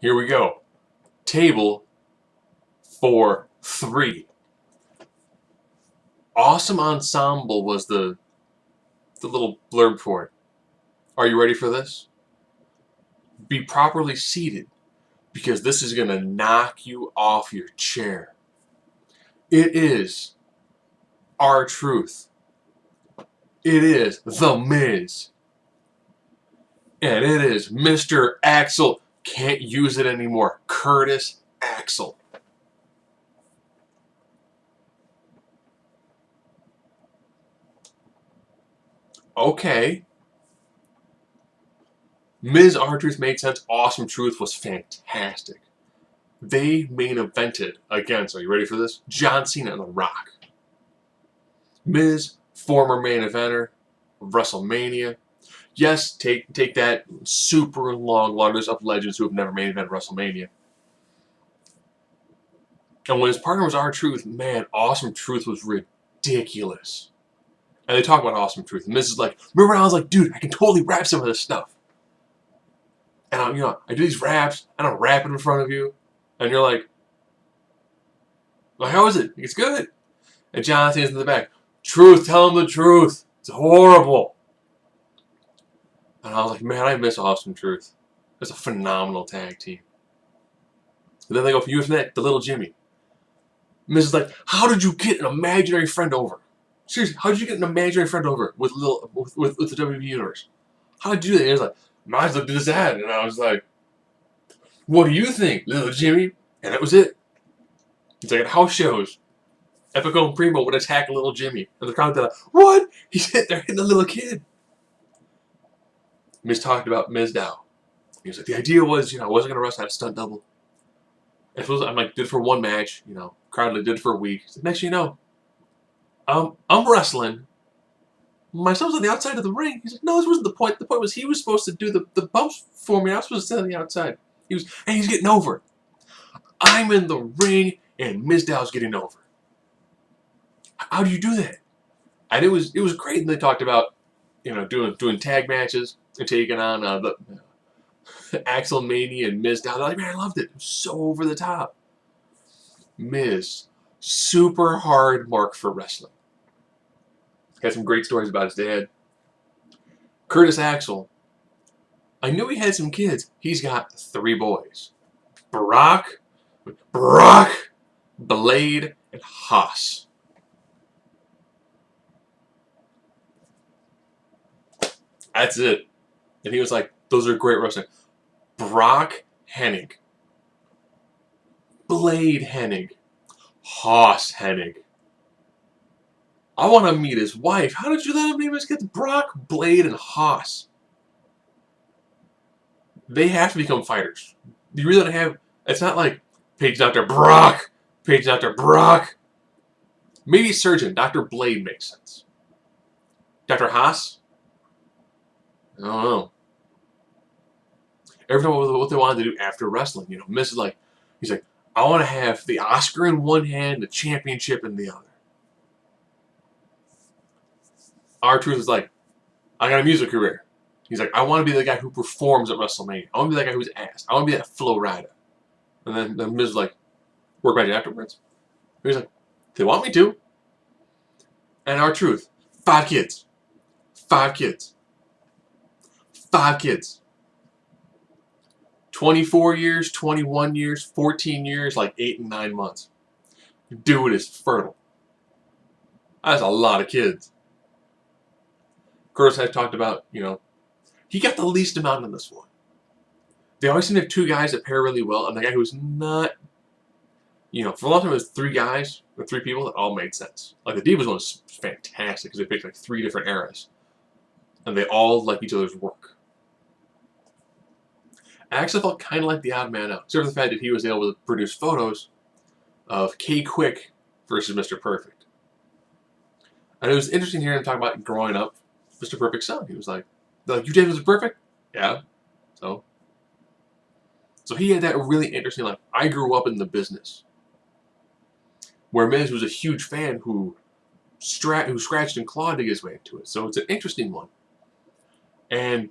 Here we go. Table for 3. Awesome Ensemble was the little blurb for it. Are you ready for this? Be properly seated because this is going to knock you off your chair. It is R-Truth. It is The Miz. And it is Mr. Axel. Can't use it anymore. Curtis Axel. Okay. Miz R-Truth made sense. Awesome Truth was fantastic. They main evented against, are you ready for this? John Cena and The Rock. Miz, former main eventer of WrestleMania. Yes, take that super long list of legends who have never main evented WrestleMania. And when his partner was R-Truth, man, Awesome Truth was ridiculous. And they talk about Awesome Truth. And Miz is like, remember I was like, dude, I can totally rap some of this stuff. And I do these raps, and I'm rapping in front of you, and you're like, well, how is it? It's good. And Jonathan's in the back, truth, tell him the truth. It's horrible. And I was like, man, I miss Awesome Truth. It's a phenomenal tag team. And then they go from you from that to Little Jimmy. Miz is like, how did you get an imaginary friend over? Seriously, how did you get an imaginary friend over with the WWE Universe? How did you do that? And he was like, might as well do this ad. And I was like, what do you think, Little Jimmy? And that was it. It's like at house shows. Epico and Primo would attack Little Jimmy. And the crowd like, what? They're hitting a little kid. Miz talked about Mizdow. He was like, the idea was, I wasn't going to wrestle, I had a stunt double. I'm like, did it for one match, crowd did it for a week. So next thing you know, I'm wrestling. My son's on the outside of the ring. He's like, no, this wasn't the point. The point was he was supposed to do the bumps for me. I was supposed to sit on the outside. And he's getting over. I'm in the ring, and Mizdow's getting over. How do you do that? And it was great. And they talked about, doing tag matches and taking on the Axel Mania and Mizdow. They're like, man, I loved it. It was so over the top. Miz, super hard mark for wrestling. Had some great stories about his dad. Curtis Axel, I knew he had some kids. He's got 3 boys. Brock, Blade, and Haas. That's it. And he was like, those are great wrestling. Brock Hennig. Blade Hennig. Haas Hennig. I want to meet his wife. How did you let him name his kids Brock, Blade, and Haas? They have to become fighters. You really don't have... It's not like Page Dr. Brock, Page Dr. Brock. Maybe Surgeon, Dr. Blade makes sense. Dr. Haas? I don't know. Every time what they wanted to do after wrestling, Miz is like, he's like, I want to have the Oscar in one hand, the championship in the other. R-Truth is like, I got a music career. He's like, I want to be the guy who performs at WrestleMania. I want to be that guy who's asked. I want to be that Flo Rida. And then Miz is like, work magic afterwards. He's like, they want me to. And R-Truth, 5 kids. 5 kids. 5 kids. 24 years, 21 years, 14 years, like 8 and 9 months. Dude is fertile. That's a lot of kids. Curtis had talked about, he got the least amount in this one. They always seem to have 2 guys that pair really well, and the guy who's not, for a long time it was 3 guys, or 3 people that all made sense. Like the Divas one was fantastic because they picked like 3 different eras. And they all like each other's work. I actually felt kind of like the odd man out, except for the fact that he was able to produce photos of K-Quick versus Mr. Perfect. And it was interesting hearing him talk about growing up Mr. Perfect's son. He was like, you dated Mr. Perfect? Yeah. So he had that really interesting, like, I grew up in the business. Where Miz was a huge fan who scratched and clawed to get his way into it. So it's an interesting one. And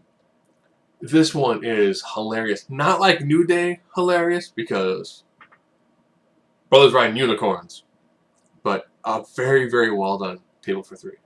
This one is hilarious. Not like New Day hilarious, because brothers riding unicorns, but a very, very well done table for three.